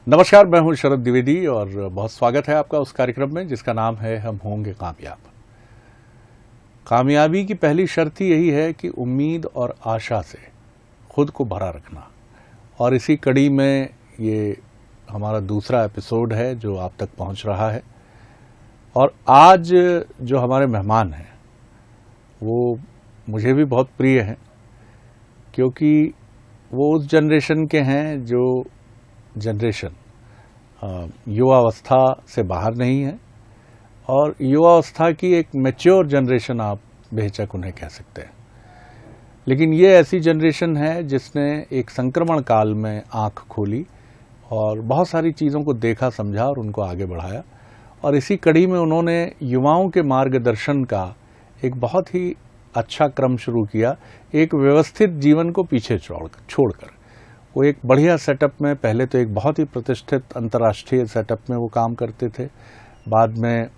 नमस्कार, मैं हूं शरद द्विवेदी और बहुत स्वागत है आपका उस कार्यक्रम में जिसका नाम है हम होंगे कामयाब। कामयाबी की पहली शर्त ही यही है कि उम्मीद और आशा से खुद को भरा रखना। और इसी कड़ी में ये हमारा दूसरा एपिसोड है जो आप तक पहुंच रहा है। और आज जो हमारे मेहमान हैं वो मुझे भी बहुत प्रिय हैं, क्योंकि वो उस जनरेशन के हैं जो जनरेशन युवावस्था से बाहर नहीं है और युवावस्था की एक मैच्योर जनरेशन आप बेहिचक उन्हें कह सकते हैं। लेकिन ये ऐसी जनरेशन है जिसने एक संक्रमण काल में आंख खोली और बहुत सारी चीज़ों को देखा, समझा और उनको आगे बढ़ाया। और इसी कड़ी में उन्होंने युवाओं के मार्गदर्शन का एक बहुत ही अच्छा क्रम शुरू किया, एक व्यवस्थित जीवन को पीछे छोड़कर। वो एक बढ़िया सेटअप में, पहले तो एक बहुत ही प्रतिष्ठित अंतर्राष्ट्रीय सेटअप में वो काम करते थे, बाद में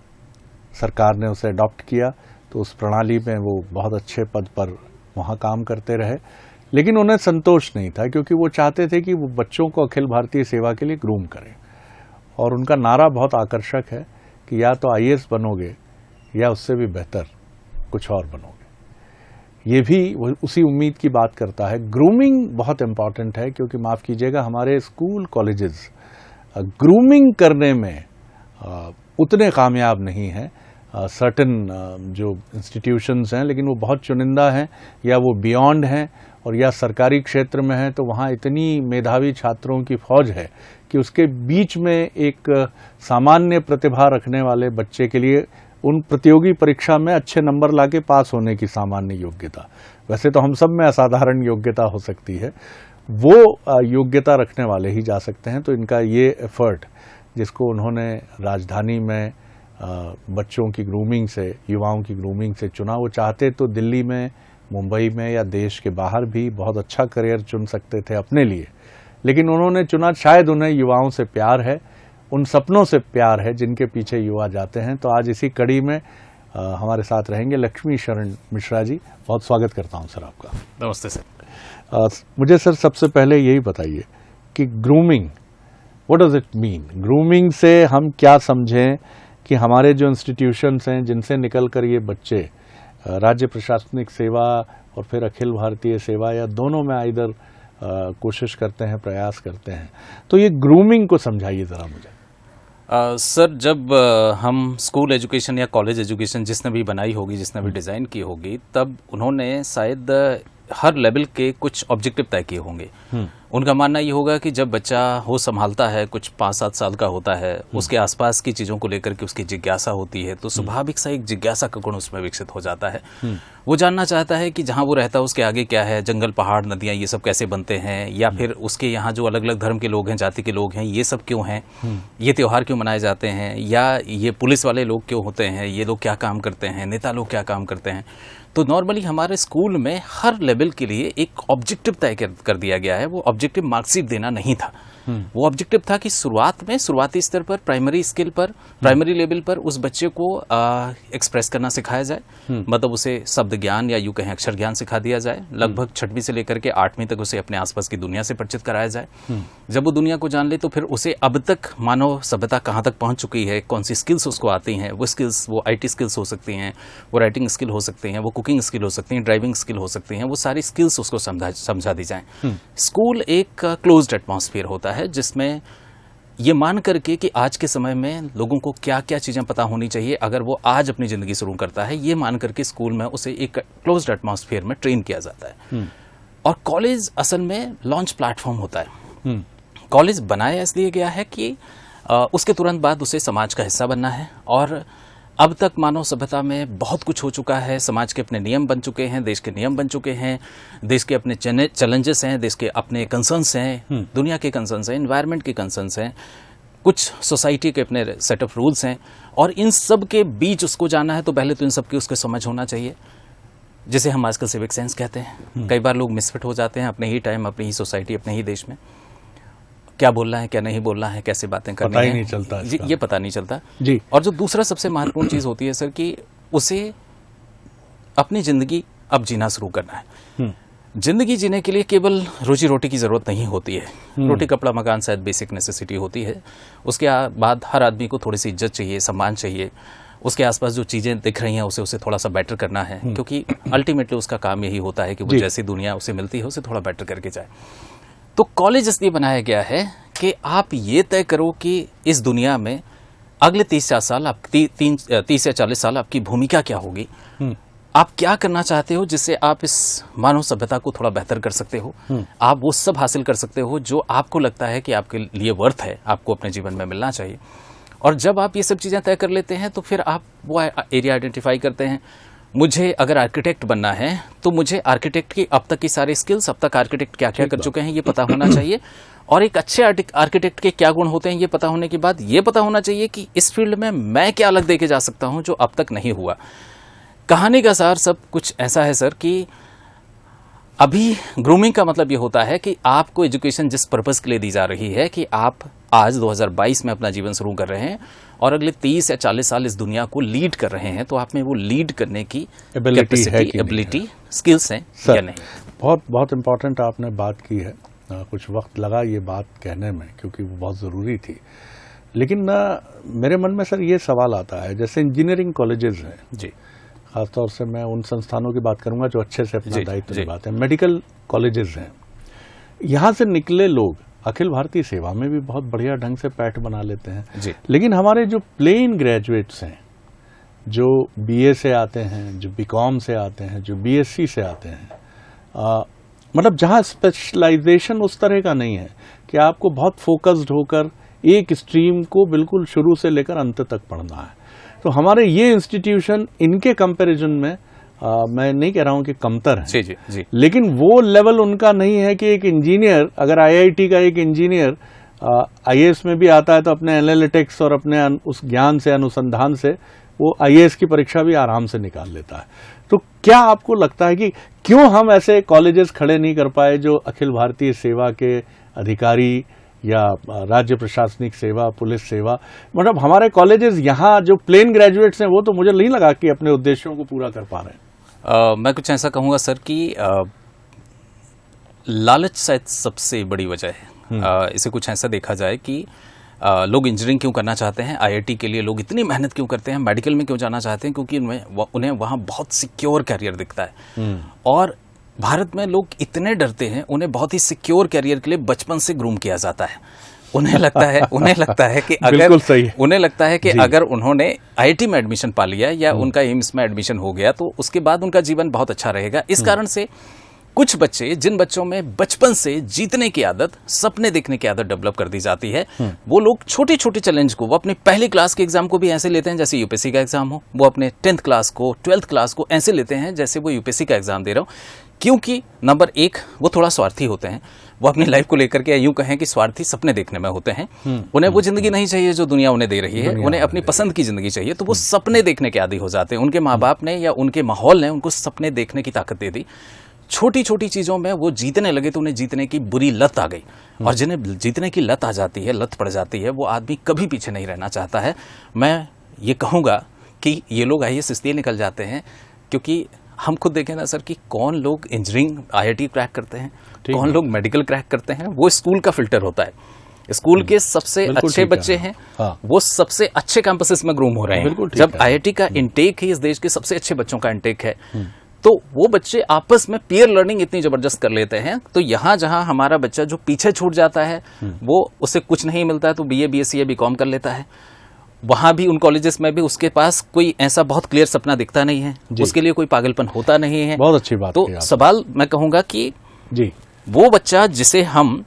सरकार ने उसे अडॉप्ट किया तो उस प्रणाली में वो बहुत अच्छे पद पर वहाँ काम करते रहे। लेकिन उन्हें संतोष नहीं था, क्योंकि वो चाहते थे कि वो बच्चों को अखिल भारतीय सेवा के लिए ग्रूम करें। और उनका नारा बहुत आकर्षक है कि या तो आईएएस बनोगे या उससे भी बेहतर कुछ और बनोगे। ये भी उसी उम्मीद की बात करता है। ग्रूमिंग बहुत इम्पॉर्टेंट है, क्योंकि माफ़ कीजिएगा हमारे स्कूल कॉलेजेस ग्रूमिंग करने में उतने कामयाब नहीं हैं। सर्टेन जो इंस्टीट्यूशंस हैं, लेकिन वो बहुत चुनिंदा हैं, या वो बियॉन्ड हैं और या सरकारी क्षेत्र में हैं, तो वहाँ इतनी मेधावी छात्रों की फौज है कि उसके बीच में एक सामान्य प्रतिभा रखने वाले बच्चे के लिए उन प्रतियोगी परीक्षा में अच्छे नंबर लाके पास होने की सामान्य योग्यता, वैसे तो हम सब में असाधारण योग्यता हो सकती है, वो योग्यता रखने वाले ही जा सकते हैं। तो इनका ये एफर्ट जिसको उन्होंने राजधानी में बच्चों की ग्रूमिंग से, युवाओं की ग्रूमिंग से चुना, वो चाहते तो दिल्ली में, मुंबई में या देश के बाहर भी बहुत अच्छा करियर चुन सकते थे अपने लिए। लेकिन उन्होंने चुना, शायद उन्हें युवाओं से प्यार है, उन सपनों से प्यार है जिनके पीछे युवा जाते हैं। तो आज इसी कड़ी में हमारे साथ रहेंगे लक्ष्मी शरण मिश्रा जी। बहुत स्वागत करता हूं सर आपका। नमस्ते सर। मुझे सर सबसे पहले यही बताइए कि grooming, what does it mean? Grooming से हम क्या समझें कि हमारे जो इंस्टीट्यूशंस हैं जिनसे निकल कर ये बच्चे राज्य प्रशासनिक सेवा और फिर अखिल भारतीय सेवा या दोनों में आइदर कोशिश करते हैं, प्रयास करते हैं, तो ये ग्रूमिंग को समझाइए ज़रा मुझे। सर, जब हम स्कूल एजुकेशन या कॉलेज एजुकेशन जिसने भी बनाई होगी, जिसने भी डिज़ाइन की होगी, तब उन्होंने शायद हर लेवल के कुछ ऑब्जेक्टिव तय किए होंगे। उनका मानना ये होगा कि जब बच्चा हो संभालता है, कुछ 5-7 साल का होता है, उसके आसपास की चीज़ों को लेकर के उसकी जिज्ञासा होती है, तो स्वाभाविक सा एक जिज्ञासा का गुण उसमें विकसित हो जाता है। वो जानना चाहता है कि जहाँ वो रहता है उसके आगे क्या है, जंगल, पहाड़, नदियाँ, ये सब कैसे बनते हैं, या फिर उसके यहाँ जो अलग अलग धर्म के लोग हैं, जाति के लोग हैं, ये सब क्यों हैं, ये त्यौहार क्यों मनाए जाते हैं, या ये पुलिस वाले लोग क्यों होते हैं, ये लोग क्या काम करते हैं, नेता लोग क्या काम करते हैं। तो नॉर्मली हमारे स्कूल में हर लेवल के लिए एक ऑब्जेक्टिव तय कर दिया गया है। वो ऑब्जेक्टिव मार्कशीट देना नहीं था, वो ऑब्जेक्टिव था कि शुरुआत में, शुरुआती स्तर पर, प्राइमरी स्किल पर, प्राइमरी लेवल पर उस बच्चे को एक्सप्रेस करना सिखाया जाए। मतलब उसे शब्द ज्ञान या यूं कहें अक्षर ज्ञान सिखा दिया जाए। लगभग 6वीं से लेकर के 8वीं तक उसे अपने आसपास की दुनिया से परिचित कराया जाए। जब वो दुनिया को जान ले तो फिर उसे अब तक मानव सभ्यता कहाँ तक पहुंच चुकी है, कौन सी स्किल्स उसको आती हैं, वो स्किल्स, वो IT स्किल्स हो सकती हैं, वो राइटिंग स्किल हो सकती हैं, वो कुकिंग स्किल हो सकती हैं, ड्राइविंग स्किल हो सकती हैं, वो सारी स्किल्स उसको समझा दी जाए। स्कूल एक क्लोज्ड एटमॉस्फेयर होता है जिसमें ये मान करके कि आज के समय में लोगों को क्या क्या चीज़ें पता होनी चाहिए अगर वो आज अपनी ज़िंदगी शुरू करता है, ये मान करके स्कूल में उसे एक क्लोज्ड एटमॉस्फेयर में ट्रेन किया जाता है। और कॉलेज असल में लॉन्च प्लेटफॉर्म होता है। कॉलेज बनाया इसलिए गया है कि उसके तुरंत बाद उसे समाज का हिस्सा बनना है। और अब तक मानव सभ्यता में बहुत कुछ हो चुका है, समाज के अपने नियम बन चुके हैं, देश के नियम बन चुके हैं, देश के अपने चैलेंजेस हैं, देश के अपने कंसर्न्स हैं, दुनिया के कंसर्न्स हैं, एनवायरनमेंट के कंसर्न्स हैं, कुछ सोसाइटी के अपने सेट ऑफ रूल्स हैं। और इन सब के बीच उसको जाना है तो पहले तो इन सब की उसको समझ होना चाहिए, जिसे हम आजकल सिविक सेंस कहते हैं। कई बार लोग मिसफिट हो जाते हैं अपने ही टाइम, अपनी ही सोसाइटी, अपने ही देश में। क्या बोलना है, क्या नहीं बोलना है, कैसे बातें करनी है, पता ही नहीं चलता ये पता नहीं चलता जी। और जो दूसरा सबसे महत्वपूर्ण चीज़ होती है सर, कि उसे अपनी ज़िंदगी अब जीना शुरू करना है। जिंदगी जीने के लिए केवल रोजी रोटी की ज़रूरत नहीं होती है। रोटी कपड़ा मकान शायद बेसिक नेसेसिटी होती है। उसके बाद हर आदमी को थोड़ी सी इज्जत चाहिए, सम्मान चाहिए। उसके आसपास जो चीज़ें दिख रही हैं उसे थोड़ा सा बेटर करना है, क्योंकि अल्टीमेटली उसका काम यही होता है कि वो जैसी दुनिया उसे मिलती है उसे थोड़ा बेटर करके जाए। तो कॉलेज इसलिए बनाया गया है कि आप ये तय करो कि इस दुनिया में अगले 30 साल आप 30 या 40 साल आपकी भूमिका क्या होगी, आप क्या करना चाहते हो जिससे आप इस मानव सभ्यता को थोड़ा बेहतर कर सकते हो, आप वो सब हासिल कर सकते हो जो आपको लगता है कि आपके लिए वर्थ है, आपको अपने जीवन में मिलना चाहिए। और जब आप ये सब चीज़ें तय कर लेते हैं तो फिर आप वो एरिया आइडेंटिफाई करते हैं। मुझे अगर आर्किटेक्ट बनना है तो मुझे आर्किटेक्ट की अब तक की सारी स्किल्स, अब तक आर्किटेक्ट क्या क्या कर चुके हैं ये पता होना चाहिए, और एक अच्छे आर्किटेक्ट के क्या गुण होते हैं ये पता होने के बाद ये पता होना चाहिए कि इस फील्ड में मैं क्या अलग दे के जा सकता हूं जो अब तक नहीं हुआ। कहानी का सार सब कुछ ऐसा है सर कि अभी ग्रूमिंग का मतलब ये होता है कि आपको एजुकेशन जिस पर्पस के लिए दी जा रही है कि आप आज 2022 में अपना जीवन शुरू कर रहे हैं और अगले 30 या 40 साल इस दुनिया को लीड कर रहे हैं, तो आप में वो लीड करने की एबिलिटी स्किल्स हैं या नहीं। बहुत बहुत इम्पोर्टेंट आपने बात की है। कुछ वक्त लगा ये बात कहने में क्योंकि वो बहुत ज़रूरी थी, लेकिन मेरे मन में सर ये सवाल आता है, जैसे इंजीनियरिंग कॉलेजेस हैं जी, खासतौर से मैं उन संस्थानों की बात करूंगा जो अच्छे से अपना दायित्व निभाते हैं। मेडिकल कॉलेजेस हैं, यहाँ से निकले लोग अखिल भारतीय सेवा में भी बहुत बढ़िया ढंग से पैठ बना लेते हैं जी। लेकिन हमारे जो प्लेन ग्रेजुएट्स हैं, जो बीए से आते हैं, जो बीकॉम से आते हैं, जो बीएससी से आते हैं, मतलब जहाँ स्पेशलाइजेशन उस तरह का नहीं है कि आपको बहुत फोकस्ड होकर एक स्ट्रीम को बिल्कुल शुरू से लेकर अंत तक पढ़ना है, तो हमारे ये इंस्टीट्यूशन इनके कंपैरिजन में मैं नहीं कह रहा हूं कि कमतर है जी, जी, जी। लेकिन वो लेवल उनका नहीं है कि एक इंजीनियर, अगर आईआईटी का एक इंजीनियर आईएएस में भी आता है तो अपने एनालिटिक्स और अपने उस ज्ञान से, अनुसंधान से वो आईएएस की परीक्षा भी आराम से निकाल लेता है। तो क्या आपको लगता है कि क्यों हम ऐसे कॉलेजेस खड़े नहीं कर पाए जो अखिल भारतीय सेवा के अधिकारी या राज्य प्रशासनिक सेवा, पुलिस सेवा, मतलब हमारे कॉलेजेस यहाँ जो प्लेन ग्रेजुएट्स हैं वो तो मुझे नहीं लगा कि अपने उद्देश्यों को पूरा कर पा रहे हैं। मैं कुछ ऐसा कहूँगा सर कि लालच शायद सबसे बड़ी वजह है। इसे कुछ ऐसा देखा जाए कि लोग इंजीनियरिंग क्यों करना चाहते हैं, आईआईटी के लिए लोग इतनी मेहनत क्यों करते हैं, मेडिकल में क्यों जाना चाहते हैं, क्योंकि उन्हें वहाँ बहुत सिक्योर कैरियर दिखता है। और भारत में लोग इतने डरते हैं, उन्हें बहुत ही सिक्योर कैरियर के लिए बचपन से ग्रूम किया जाता है। उन्हें लगता है कि अगर उन्होंने आईआईटी में एडमिशन पा लिया या उनका एम्स में एडमिशन हो गया तो उसके बाद उनका जीवन बहुत अच्छा रहेगा। इस कारण से कुछ बच्चे, जिन बच्चों में बचपन से जीतने की आदत, सपने देखने की आदत डेवलप कर दी जाती है, वो लोग छोटे छोटे चैलेंज को, वो अपनी पहली क्लास के एग्जाम को भी ऐसे लेते हैं जैसे यूपीएससी का एग्जाम हो, वो अपने 10th क्लास को, 12th क्लास को ऐसे लेते हैं जैसे वो यूपीएससी का एग्जाम दे रहा हूं। क्योंकि नंबर एक, वो थोड़ा स्वार्थी होते हैं, वो अपनी लाइफ को लेकर के यूं कहें कि स्वार्थी सपने देखने में होते हैं। उन्हें वो जिंदगी नहीं चाहिए जो दुनिया उन्हें दे रही है, उन्हें अपनी पसंद की जिंदगी चाहिए, तो वो सपने देखने के आदी हो जाते हैं। उनके माँ बाप ने या उनके माहौल ने उनको सपने देखने की ताकत दे दी। छोटी छोटी चीजों में वो जीतने लगे तो उन्हें जीतने की बुरी लत आ गई, और जिन्हें जीतने की लत आ जाती है, लत पड़ जाती है, वो आदमी कभी पीछे नहीं रहना चाहता है। मैं ये कहूँगा कि ये लोग आईएएस इसलिए निकल जाते हैं क्योंकि हम खुद देखें ना सर कि कौन लोग इंजीनियरिंग आईआईटी क्रैक करते हैं, कौन लोग मेडिकल क्रैक करते हैं, वो स्कूल का फिल्टर होता है। स्कूल के सबसे अच्छे बच्चे हैं, वो सबसे अच्छे कैंपसेस में ग्रूम हो रहे हैं। जब आईआईटी का इंटेक ही इस देश के सबसे अच्छे बच्चों का इंटेक है, तो वो बच्चे आपस में पीयर लर्निंग इतनी जबरदस्त कर लेते हैं। तो यहाँ जहाँ हमारा बच्चा जो पीछे छूट जाता है, वो उसे कुछ नहीं मिलता है तो बीए, बीएससी या बीकॉम कर लेता है। वहां भी उन कॉलेजेस में भी उसके पास कोई ऐसा बहुत क्लियर सपना दिखता नहीं है, उसके लिए कोई पागलपन होता नहीं है। बहुत अच्छी बात। तो सवाल मैं कहूंगा कि जी, वो बच्चा जिसे हम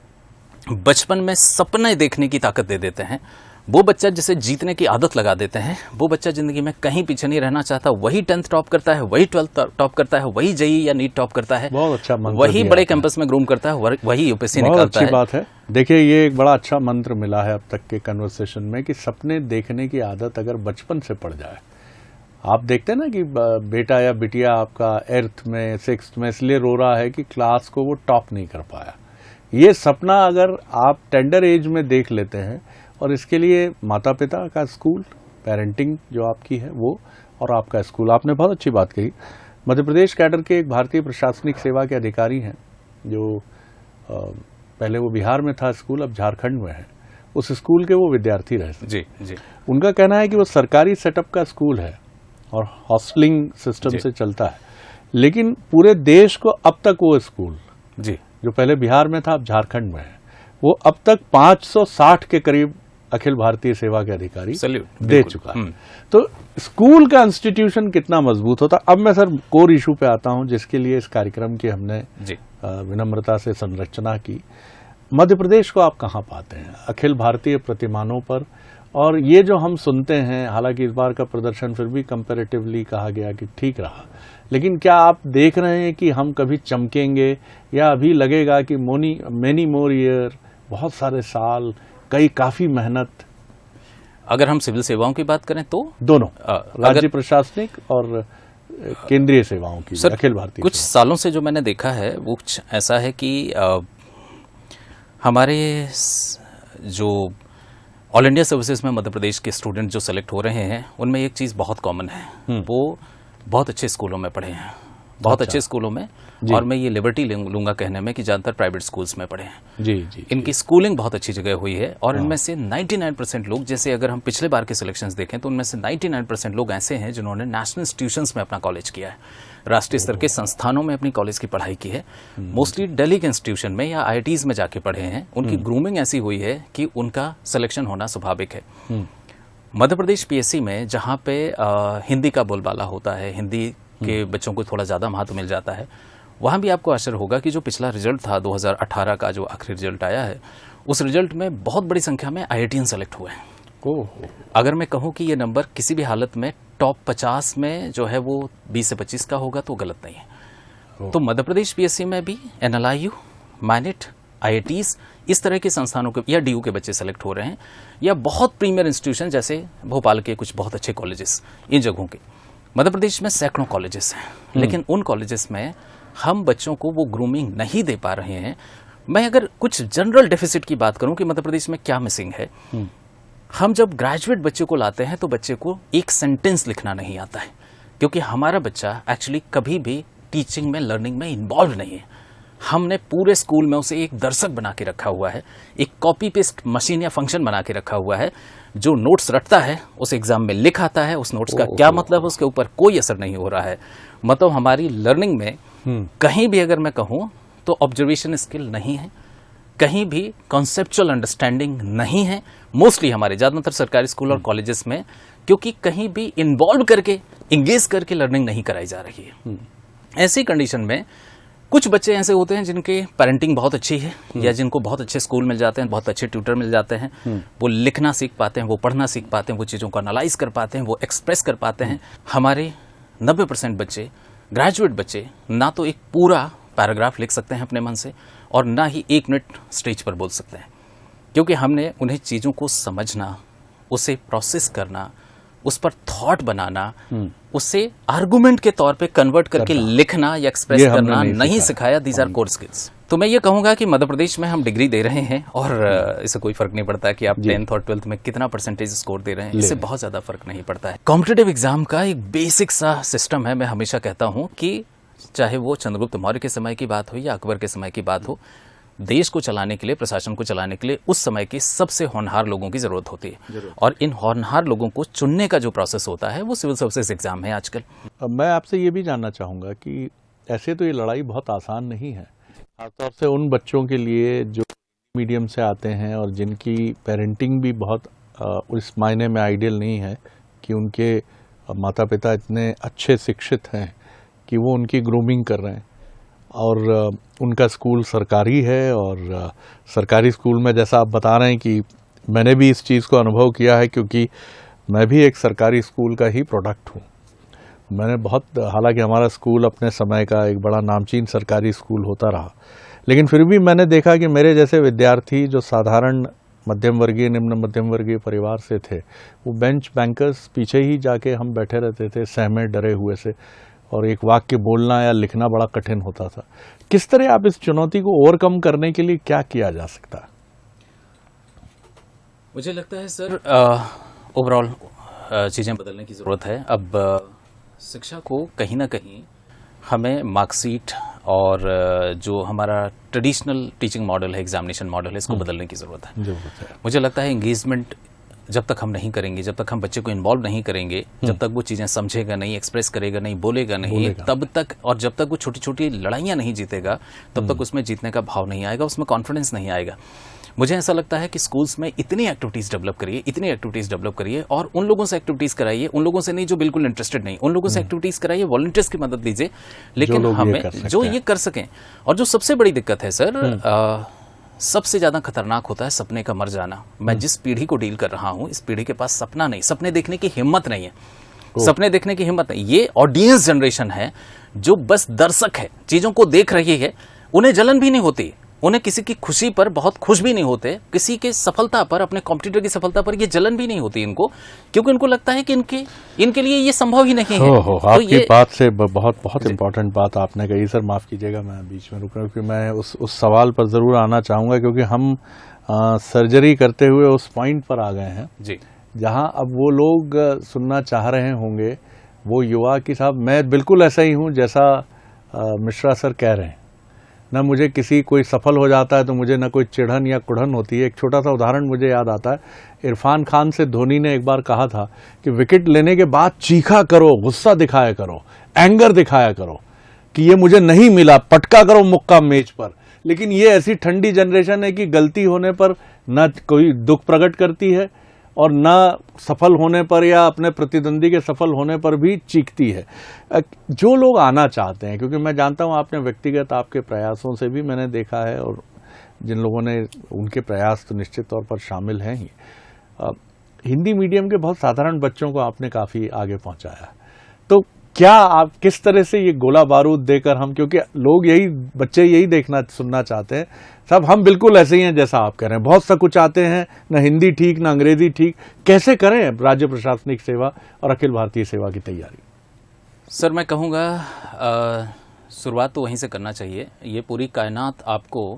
बचपन में सपने देखने की ताकत दे देते हैं, वो बच्चा जिसे जीतने की आदत लगा देते हैं, वो बच्चा जिंदगी में कहीं पीछे नहीं रहना चाहता। वही 10th टॉप करता है, वही 12th टॉप करता है, वही जेईई या नीट टॉप करता है, बहुत अच्छा मंत्र, वही बड़े कैंपस में ग्रूम करता है, वही यूपीएससी निकालता है। बहुत अच्छी बात है। देखिए, ये एक बड़ा अच्छा मंत्र मिला है अब तक के कन्वर्सेशन में कि सपने देखने की आदत अगर बचपन से पड़ जाए। आप देखते हैं ना कि बेटा या बिटिया आपका 8th में 6th में इसलिए रो रहा है कि क्लास को वो टॉप नहीं कर पाया। ये सपना अगर आप टेंडर एज में देख लेते हैं, और इसके लिए माता पिता का स्कूल, पेरेंटिंग जो आपकी है वो, और आपका स्कूल, आपने बहुत अच्छी बात कही। मध्य प्रदेश कैडर के एक भारतीय प्रशासनिक सेवा के अधिकारी हैं जो पहले वो बिहार में था स्कूल, अब झारखंड में है। उस स्कूल के वो विद्यार्थी रहे थे। जी जी। उनका कहना है कि वो सरकारी सेटअप का स्कूल है और हॉस्टलिंग सिस्टम से चलता है, लेकिन पूरे देश को अब तक वो स्कूल जी, जो पहले बिहार में था अब झारखंड में है, वो अब तक 560 के करीब अखिल भारतीय सेवा के अधिकारी दे चुका है। तो स्कूल का इंस्टीट्यूशन कितना मजबूत होता। अब मैं सर कोर इशू पे आता हूं जिसके लिए इस कार्यक्रम की हमने विनम्रता से संरचना की। मध्य प्रदेश को आप कहां पाते हैं अखिल भारतीय प्रतिमानों पर? और ये जो हम सुनते हैं, हालांकि इस बार का प्रदर्शन फिर भी कंपैरेटिवली कहा गया कि ठीक रहा, लेकिन क्या आप देख रहे हैं कि हम कभी चमकेंगे या अभी लगेगा कि मेनी मोर ईयर, बहुत सारे साल, काफी मेहनत? अगर हम सिविल सेवाओं की बात करें तो दोनों, राज्य प्रशासनिक और केंद्रीय सेवाओं की, सर, अखिल भारतीय कुछ सालों से जो मैंने देखा है वो कुछ ऐसा है कि हमारे जो ऑल इंडिया सर्विसेज में मध्य प्रदेश के स्टूडेंट जो सेलेक्ट हो रहे हैं उनमें एक चीज़ बहुत कॉमन है, वो बहुत अच्छे स्कूलों में पढ़े हैं, बहुत अच्छे स्कूलों में, और मैं ये लिबर्टी लूंगा कहने में कि ज़्यादातर प्राइवेट स्कूल्स में पढ़े हैं। जी, इनकी स्कूलिंग बहुत अच्छी जगह हुई है और इनमें से 99% लोग, जैसे अगर हम पिछले बार के सिलेक्शंस देखें तो उनमें से 99% लोग ऐसे हैं जिन्होंने नेशनल इंस्टीट्यूशंस में अपना कॉलेज किया है, राष्ट्रीय स्तर के संस्थानों में अपनी कॉलेज की पढ़ाई की है, मोस्टली दिल्ली के इंस्टीट्यूशन में या IITs में जाके पढ़े हैं। उनकी ग्रूमिंग ऐसी हुई है कि उनका सिलेक्शन होना स्वाभाविक है। मध्य प्रदेश PSC में जहाँ पे हिंदी का बोलबाला होता है, हिंदी के बच्चों को थोड़ा ज़्यादा महत्व मिल जाता है, वहाँ भी आपको आश्चर्य होगा कि जो पिछला रिजल्ट था 2018 का, जो आखिरी रिजल्ट आया है, उस रिजल्ट में बहुत बड़ी संख्या में IITians सेलेक्ट हुए हैं। अगर मैं कहूँ कि ये नंबर किसी भी हालत में टॉप 50 में जो है वो 20 से 25 का होगा तो गलत नहीं है। तो मध्य प्रदेश PSC में भी NLIU, MANIT, IITs, इस तरह के संस्थानों के या DU के बच्चे सेलेक्ट हो रहे हैं, या बहुत प्रीमियर इंस्टीट्यूशन जैसे भोपाल के कुछ बहुत अच्छे कॉलेजेस, इन जगहों के। मध्य प्रदेश में सैकड़ों कॉलेजेस हैं, लेकिन उन कॉलेजेस में हम बच्चों को वो ग्रूमिंग नहीं दे पा रहे हैं। मैं अगर कुछ जनरल डेफिसिट की बात करूं कि मध्य प्रदेश में क्या मिसिंग है, हम जब ग्रेजुएट बच्चे को लाते हैं तो बच्चे को एक सेंटेंस लिखना नहीं आता है, क्योंकि हमारा बच्चा एक्चुअली कभी भी टीचिंग में, लर्निंग में इन्वॉल्व नहीं है। हमने पूरे स्कूल में उसे एक दर्शक बना के रखा हुआ है, एक कॉपी पेस्ट मशीन या फंक्शन बना के रखा हुआ है, जो नोट्स रटता है उस एग्जाम में लिख आता है, उस नोट्स का क्या मतलब, उसके ऊपर कोई असर नहीं हो रहा है। मतलब हमारी लर्निंग में कहीं भी अगर मैं कहूँ तो ऑब्जर्वेशन स्किल नहीं है, कहीं भी कॉन्सेप्चुअल अंडरस्टैंडिंग नहीं है, मोस्टली हमारे ज़्यादातर सरकारी स्कूल और कॉलेजेस में, क्योंकि कहीं भी इन्वॉल्व करके, इंगेज करके लर्निंग नहीं कराई जा रही है। ऐसी कंडीशन में कुछ बच्चे ऐसे होते हैं जिनके पेरेंटिंग बहुत अच्छी है, या जिनको बहुत अच्छे स्कूल मिल जाते हैं, बहुत अच्छे ट्यूटर मिल जाते हैं, वो लिखना सीख पाते हैं, वो पढ़ना सीख पाते हैं, वो चीज़ों को एनालाइज कर पाते हैं, वो एक्सप्रेस कर पाते हैं। हमारे 90% बच्चे, ग्रेजुएट बच्चे, ना तो एक पूरा पैराग्राफ लिख सकते हैं अपने मन से, और ना ही 1 मिनट स्टेज पर बोल सकते हैं, क्योंकि हमने उन्हें चीज़ों को समझना, उसे प्रोसेस करना, उस पर थॉट बनाना, उसे आर्गुमेंट के तौर पे कन्वर्ट करके लिखना या एक्सप्रेस करना नहीं सिखाया। These are core skills. तो मैं ये कहूंगा कि मध्य प्रदेश में हम डिग्री दे रहे हैं और इससे कोई फर्क नहीं पड़ता कि आप 10th और 12th में कितना परसेंटेज स्कोर दे रहे हैं, इससे बहुत ज्यादा फर्क नहीं पड़ता है। कॉम्पिटिटिव एग्जाम का एक बेसिक सा सिस्टम है। मैं हमेशा कहता हूं कि चाहे वो चंद्रगुप्त मौर्य के समय की बात हो या अकबर के समय की बात हो, देश को चलाने के लिए, प्रशासन को चलाने के लिए उस समय के सबसे होनहार लोगों की जरूरत होती है, और इन होनहार लोगों को चुनने का जो प्रोसेस होता है वो सिविल सर्विसेज एग्जाम है आजकल। मैं आपसे ये भी जानना चाहूँगा कि ऐसे तो ये लड़ाई बहुत आसान नहीं है, खासतौर से उन बच्चों के लिए जो मीडियम से आते हैं और जिनकी पेरेंटिंग भी बहुत उस मायने में आइडियल नहीं है कि उनके माता पिता इतने अच्छे शिक्षित हैं कि वो उनकी ग्रूमिंग कर रहे हैं, और उनका स्कूल सरकारी है, और सरकारी स्कूल में जैसा आप बता रहे हैं कि मैंने भी इस चीज़ को अनुभव किया है, क्योंकि मैं भी एक सरकारी स्कूल का ही प्रोडक्ट हूँ। मैंने बहुत, हालांकि हमारा स्कूल अपने समय का एक बड़ा नामचीन सरकारी स्कूल होता रहा, लेकिन फिर भी मैंने देखा कि मेरे जैसे विद्यार्थी जो साधारण मध्यम वर्गीय, निम्न मध्यम वर्गीय परिवार से थे, वो बेंच बैंकर्स पीछे ही जाके हम बैठे रहते थे, सहमे डरे हुए से, और एक वाक्य बोलना या लिखना बड़ा कठिन होता था। किस तरह आप इस चुनौती को ओवरकम करने के लिए क्या किया जा सकता है? मुझे लगता है सर, ओवरऑल चीज़ें बदलने की ज़रूरत है। अब शिक्षा को कहीं ना कहीं हमें मार्कशीट और जो हमारा ट्रेडिशनल टीचिंग मॉडल है, एग्जामिनेशन मॉडल है, इसको बदलने की ज़रूरत है। मुझे लगता है एंगेजमेंट जब तक हम नहीं करेंगे, जब तक हम बच्चे को इन्वॉल्व नहीं करेंगे, जब तक वो चीज़ें समझेगा नहीं, एक्सप्रेस करेगा नहीं, बोलेगा नहीं, तब तक, और जब तक वो छोटी छोटी लड़ाइयाँ नहीं जीतेगा, तब तक उसमें जीतने का भाव नहीं आएगा, उसमें कॉन्फिडेंस नहीं आएगा। मुझे ऐसा लगता है कि स्कूल्स में इतनी एक्टिविटीज़ डेवलप करिए और उन लोगों से एक्टिविटीज़ कराइए, उन लोगों से नहीं जो बिल्कुल इंटरेस्टेड नहीं, उन लोगों से एक्टिविटीज़ कराइए, वॉलंटियर्स की मदद लीजिए, लेकिन हमें जो ये कर सकें। और जो सबसे बड़ी दिक्कत है सर, सबसे ज़्यादा खतरनाक होता है सपने का मर जाना। मैं जिस पीढ़ी को डील कर रहा हूँ, इस पीढ़ी के पास सपना नहीं, सपने देखने की हिम्मत नहीं है, सपने देखने की हिम्मत नहीं। ये ऑडियंस जनरेशन है जो बस दर्शक है, चीज़ों को देख रही है, उन्हें जलन भी नहीं होती, उन्हें किसी की खुशी पर बहुत खुश भी नहीं होते, किसी के सफलता पर, अपने कॉम्पिटिटर की सफलता पर ये जलन भी नहीं होती इनको, क्योंकि उनको लगता है कि इनके लिए ये संभव ही नहीं है। आपकी बात से बहुत इंपॉर्टेंट बात आपने कही सर। माफ कीजिएगा मैं बीच में रुक रहा हूँ, क्योंकि मैं उस सवाल पर जरूर आना चाहूंगा, क्योंकि हम सर्जरी करते हुए उस पॉइंट पर आ गए हैं जी, जहां अब वो लोग सुनना चाह रहे होंगे, वो युवा की साहब मैं बिल्कुल ऐसा ही हूं जैसा मिश्रा सर कह रहे हैं। ना मुझे किसी कोई सफल हो जाता है तो मुझे ना कोई चिढ़न या कुढ़न होती है। एक छोटा सा उदाहरण मुझे याद आता है, इरफान खान से धोनी ने एक बार कहा था कि विकेट लेने के बाद चीखा करो, गुस्सा दिखाया करो, एंगर दिखाया करो कि ये मुझे नहीं मिला, पटका करो मुक्का मेज पर। लेकिन ये ऐसी ठंडी जनरेशन है कि गलती होने पर ना कोई दुख प्रकट करती है और ना सफल होने पर या अपने प्रतिद्वंदी के सफल होने पर भी चीखती है। जो लोग आना चाहते हैं, क्योंकि मैं जानता हूं आपने व्यक्तिगत आपके प्रयासों से भी मैंने देखा है, और जिन लोगों ने उनके प्रयास तो निश्चित तौर पर शामिल हैं ही, हिंदी मीडियम के बहुत साधारण बच्चों को आपने काफ़ी आगे पहुंचाया। तो क्या आप किस तरह से ये गोला बारूद देकर हम, क्योंकि लोग बच्चे यही देखना सुनना चाहते हैं सब, हम बिल्कुल ऐसे ही हैं जैसा आप कह रहे हैं, बहुत सा कुछ आते हैं, ना हिंदी ठीक ना अंग्रेजी ठीक, कैसे करें राज्य प्रशासनिक सेवा और अखिल भारतीय सेवा की तैयारी? सर मैं कहूँगा शुरुआत तो वहीं से करना चाहिए। ये पूरी कायनात आपको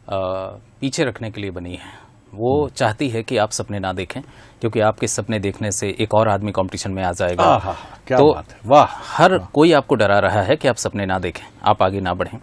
पीछे रखने के लिए बनी है, वो चाहती है कि आप सपने ना देखें, क्योंकि आपके सपने देखने से एक और आदमी कंपटीशन में आ जाएगा। क्या तो बात है, वाह। हर कोई आपको डरा रहा है कि आप सपने ना देखें, आप आगे ना बढ़ें,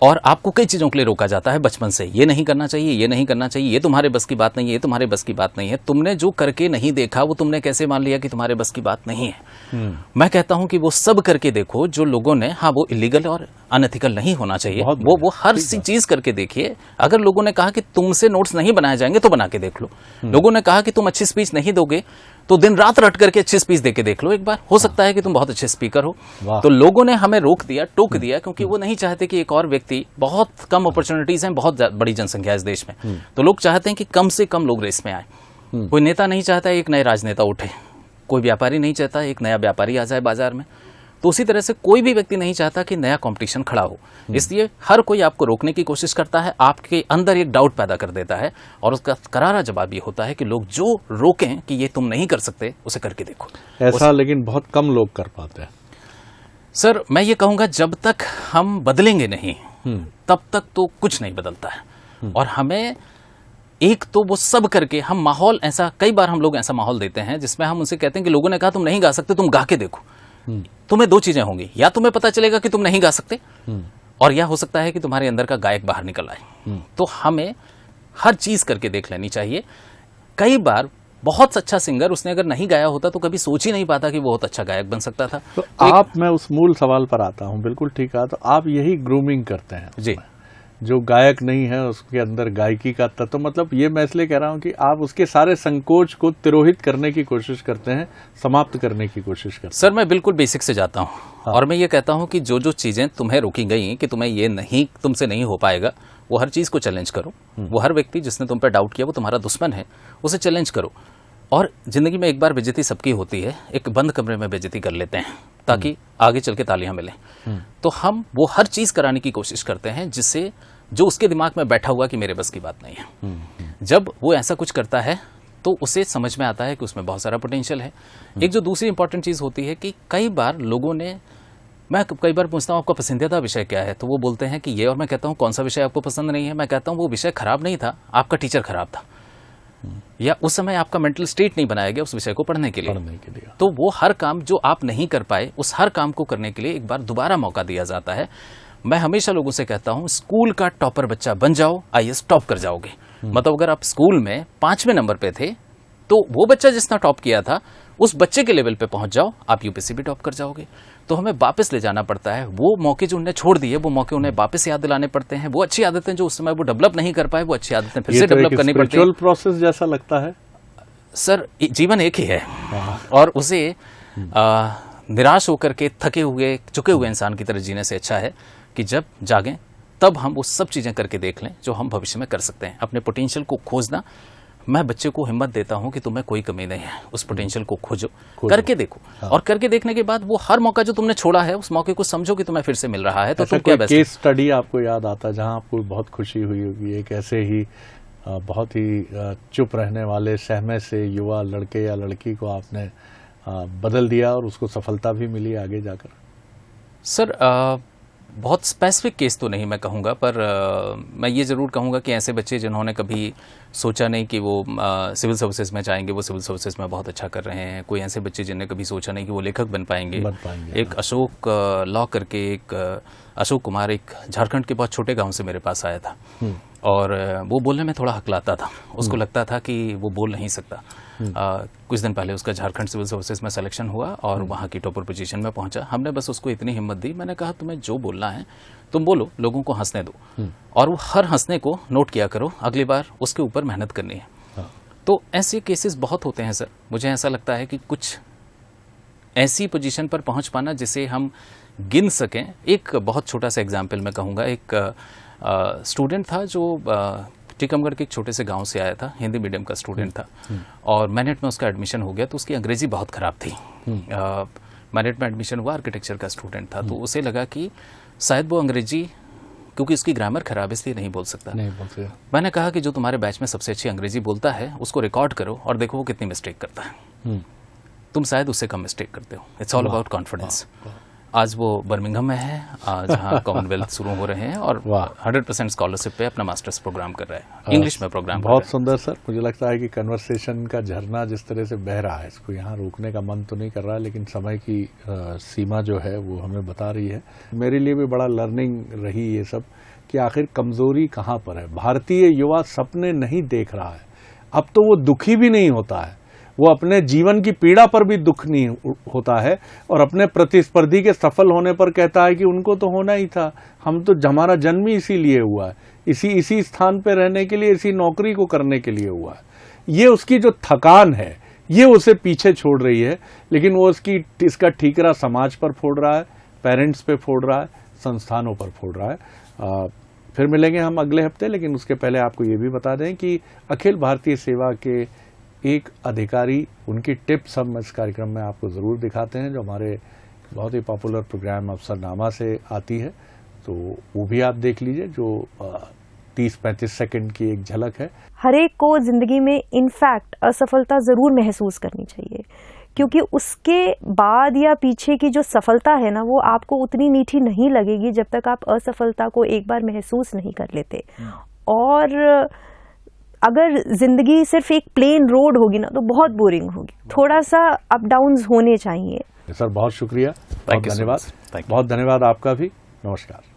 और आपको कई चीज़ों के लिए रोका जाता है बचपन से। ये नहीं करना चाहिए, ये नहीं करना चाहिए, ये तुम्हारे बस की बात नहीं है, ये तुम्हारे बस की बात नहीं है। तुमने जो करके नहीं देखा वो तुमने कैसे मान लिया कि तुम्हारे बस की बात नहीं है? मैं कहता हूं कि वो सब करके देखो जो लोगों ने, हाँ वो इलीगल और अनएथिकल नहीं होना चाहिए, वो हर सी चीज करके देखिए। अगर लोगों ने कहा कि तुमसे नोट्स नहीं बनाए जाएंगे तो बना के देख लो, लोगों ने कहा कि तुम अच्छी स्पीच नहीं दोगे तो दिन रात रट करके अच्छी स्पीच देके देख लो एक बार, हो सकता है कि तुम बहुत अच्छे स्पीकर हो। तो लोगों ने हमें रोक दिया, टोक दिया, क्योंकि वो नहीं चाहते कि एक और व्यक्ति, बहुत कम अपॉर्चुनिटीज हैं, बहुत बड़ी जनसंख्या है इस देश में, तो लोग चाहते हैं कि कम से कम लोग रेस में आए। कोई नेता नहीं चाहता एक नए राजनेता उठे, कोई व्यापारी नहीं चाहता एक नया व्यापारी आ जाए बाजार में, तो उसी तरह से कोई भी व्यक्ति नहीं चाहता कि नया कंपटीशन खड़ा हो। इसलिए हर कोई आपको रोकने की कोशिश करता है, आपके अंदर एक डाउट पैदा कर देता है, और उसका करारा जवाब ये होता है कि लोग जो रोकें कि ये तुम नहीं कर सकते, उसे करके देखो। ऐसा लेकिन बहुत कम लोग कर पाते हैं सर। मैं ये कहूँगा जब तक हम बदलेंगे नहीं तब तक तो कुछ नहीं बदलता है। और हमें एक तो वो सब करके हम माहौल ऐसा, कई बार हम लोग ऐसा माहौल देते हैं जिसमें हम उनसे कहते हैं कि लोगों ने कहा तुम नहीं गा सकते, तुम गा के देखो। तुम्हें दो चीजें होंगी, या तुम्हें पता चलेगा कि तुम नहीं गा सकते, और या हो सकता है कि तुम्हारे अंदर का गायक बाहर निकल आए। तो हमें हर चीज करके देख लेनी चाहिए। कई बार बहुत अच्छा सिंगर, उसने अगर नहीं गाया होता तो कभी सोच ही नहीं पाता कि वो बहुत अच्छा गायक बन सकता था। तो आप, मैं उस मूल सवाल पर आता हूं, बिल्कुल ठीक है, तो आप यही ग्रूमिंग करते हैं जी। जो गायक नहीं है उसके अंदर गायकी का तत्व, मतलब ये मैं इसलिए कह रहा हूं कि आप उसके सारे संकोच को तिरोहित करने की कोशिश करते हैं, समाप्त करने की कोशिश करते हैं। सर मैं बिल्कुल बेसिक से जाता हूं, और मैं ये कहता हूं कि जो जो चीजें तुम्हें रोकी गई कि तुम्हें ये नहीं, तुमसे नहीं हो पाएगा, वो हर चीज को चैलेंज करो। वो हर व्यक्ति जिसने तुम पर डाउट किया वो तुम्हारा दुश्मन है, उसे चैलेंज करो। और जिंदगी में एक बार बेइज्जती सबकी होती है, एक बंद कमरे में बेइज्जती कर लेते हैं ताकि आगे चल के तालियां मिलें। तो हम वो हर चीज कराने की कोशिश करते हैं जिससे, जो उसके दिमाग में बैठा हुआ कि मेरे बस की बात नहीं है। जब वो ऐसा कुछ करता है तो उसे समझ में आता है कि उसमें बहुत सारा पोटेंशियल है। एक जो दूसरी इंपॉर्टेंट चीज़ होती है कि कई बार लोगों ने, मैं कई बार पूछता हूँ आपका पसंदीदा विषय क्या है, तो वो बोलते हैं कि ये, और मैं कहता हूँ कौन सा विषय आपको पसंद नहीं है? मैं कहता हूँ वो विषय खराब नहीं था, आपका टीचर खराब था। या उस समय आपका मेंटल स्टेट नहीं बनाया गया उस विषय को पढ़ने के लिए, तो वो हर काम जो आप नहीं कर पाए, उस हर काम को करने के लिए एक बार दोबारा मौका दिया जाता है। मैं हमेशा लोगों से कहता हूं, स्कूल का टॉपर बच्चा बन जाओ, आईएएस टॉप कर जाओगे। मतलब अगर आप स्कूल में 5वें नंबर पे थे, तो वो बच्चा जिसने टॉप किया था उस बच्चे के लेवल पे पहुंच जाओ, आप यूपीएससी भी टॉप कर जाओगे। तो हमें वापस ले जाना पड़ता है, वो मौके जो उन्हें छोड़ दिए वो मौके उन्हें वापस याद दिलाने पड़ते हैं। वो अच्छी आदतें जो उस समय वो डेवलप नहीं कर पाए, वो अच्छी आदतें फिर से डेवलप करनी पड़ती है। प्रोसेस जैसा लगता है सर, जीवन एक ही है और उसे निराश होकर के थके हुए चुके हुए इंसान की तरह जीने से अच्छा है कि जब जागें तब हम वो सब चीजें करके देख लें जो हम भविष्य में कर सकते हैं। अपने पोटेंशियल को खोजना, मैं बच्चे को हिम्मत देता हूं कि तुम्हें कोई कमी नहीं है, उस पोटेंशियल को खोजो, करके देखो। और करके देखने के बाद वो हर मौका जो तुमने छोड़ा है, उस मौके को समझो कि तुम्हें फिर से मिल रहा है। तो तुम क्या बेस्ट केस स्टडी आपको याद आता है जहां आपको बहुत खुशी हुई होगी, एक ऐसे ही बहुत ही चुप रहने वाले सहमे से युवा लड़के या लड़की को आपने बदल दिया और उसको सफलता भी मिली आगे जाकर? सर, बहुत स्पेसिफिक केस तो नहीं मैं कहूँगा, पर मैं ये ज़रूर कहूँगा कि ऐसे बच्चे जिन्होंने कभी सोचा नहीं कि वो सिविल सर्विसेज में जाएंगे, वो सिविल सर्विसेज में बहुत अच्छा कर रहे हैं। कोई ऐसे बच्चे जिन्हें कभी सोचा नहीं कि वो लेखक बन पाएंगे। एक अशोक लॉ करके एक अशोक कुमार, एक झारखंड के बहुत छोटे गांव से मेरे पास आया था और वो बोलने में थोड़ा हकलाता था। उसको लगता था कि वो बोल नहीं सकता। कुछ दिन पहले उसका झारखंड सिविल सर्विसेज में सिलेक्शन हुआ और वहाँ की टॉपर पोजीशन में पहुंचा। हमने बस उसको इतनी हिम्मत दी, मैंने कहा तुम्हें जो बोलना है तुम बोलो, लोगों को हंसने दो और वो हर हंसने को नोट किया करो, अगली बार उसके ऊपर मेहनत करनी है। तो ऐसे केसेस बहुत होते हैं सर। मुझे ऐसा लगता है कि कुछ ऐसी पोजीशन पर पहुंच पाना जिसे हम गिन सकें। एक बहुत छोटा सा एग्जाम्पल मैं कहूँगा, एक स्टूडेंट था जो टीकमगढ़ के एक छोटे से गांव से आया था, हिंदी मीडियम का स्टूडेंट था और मैनेट में उसका एडमिशन हो गया। तो उसकी अंग्रेजी बहुत ख़राब थी। मैनेट में एडमिशन हुआ, आर्किटेक्चर का स्टूडेंट था। तो उसे लगा कि शायद वो अंग्रेजी, क्योंकि उसकी ग्रामर खराब है इसलिए नहीं बोल सकता। मैंने कहा कि जो तुम्हारे बैच में सबसे अच्छी अंग्रेजी बोलता है उसको रिकॉर्ड करो और देखो वो कितनी मिस्टेक करता है। तुम शायद उससे कम मिस्टेक करते हो। It's all about confidence. आज वो बर्मिंघम में है, जहाँ कॉमनवेल्थ शुरू हो रहे हैं और 100% स्कॉलरशिप पे अपना मास्टर्स प्रोग्राम कर रहे हैं, इंग्लिश में प्रोग्राम। बहुत सुंदर सर। मुझे लगता है कि कन्वर्सेशन का झरना जिस तरह से बह रहा है, इसको यहाँ रोकने का मन तो नहीं कर रहा है, लेकिन समय की सीमा जो है वो हमें बता रही है। मेरे लिए भी बड़ा लर्निंग रही ये सब कि आखिर कमजोरी कहाँ पर है। भारतीय युवा सपने नहीं देख रहा है। अब तो वो दुखी भी नहीं होता है, वो अपने जीवन की पीड़ा पर भी दुख नहीं होता है और अपने प्रतिस्पर्धी के सफल होने पर कहता है कि उनको तो होना ही था, हम तो, हमारा जन्म ही इसीलिए हुआ है, इसी स्थान पे रहने के लिए, इसी नौकरी को करने के लिए हुआ है। ये उसकी जो थकान है ये उसे पीछे छोड़ रही है, लेकिन वो इसका ठीकरा समाज पर फोड़ रहा है, पेरेंट्स पे फोड़ रहा है, संस्थानों पर फोड़ रहा है। फिर मिलेंगे हम अगले हफ्ते, लेकिन उसके पहले आपको ये भी बता दें कि अखिल भारतीय सेवा के एक अधिकारी, उनकी टिप्स हम इस कार्यक्रम में आपको ज़रूर दिखाते हैं, जो हमारे बहुत ही पॉपुलर प्रोग्राम अफसरनामा से आती है। तो वो भी आप देख लीजिए, जो 30-35 सेकंड की एक झलक है। हर एक को जिंदगी में इनफैक्ट असफलता ज़रूर महसूस करनी चाहिए, क्योंकि उसके बाद या पीछे की जो सफलता है ना, वो आपको उतनी मीठी नहीं लगेगी जब तक आप असफलता को एक बार महसूस नहीं कर लेते। और अगर जिंदगी सिर्फ एक प्लेन रोड होगी ना, तो बहुत बोरिंग होगी। थोड़ा सा अप डाउन्स होने चाहिए। सर बहुत शुक्रिया, बहुत धन्यवाद। बहुत धन्यवाद आपका भी। नमस्कार।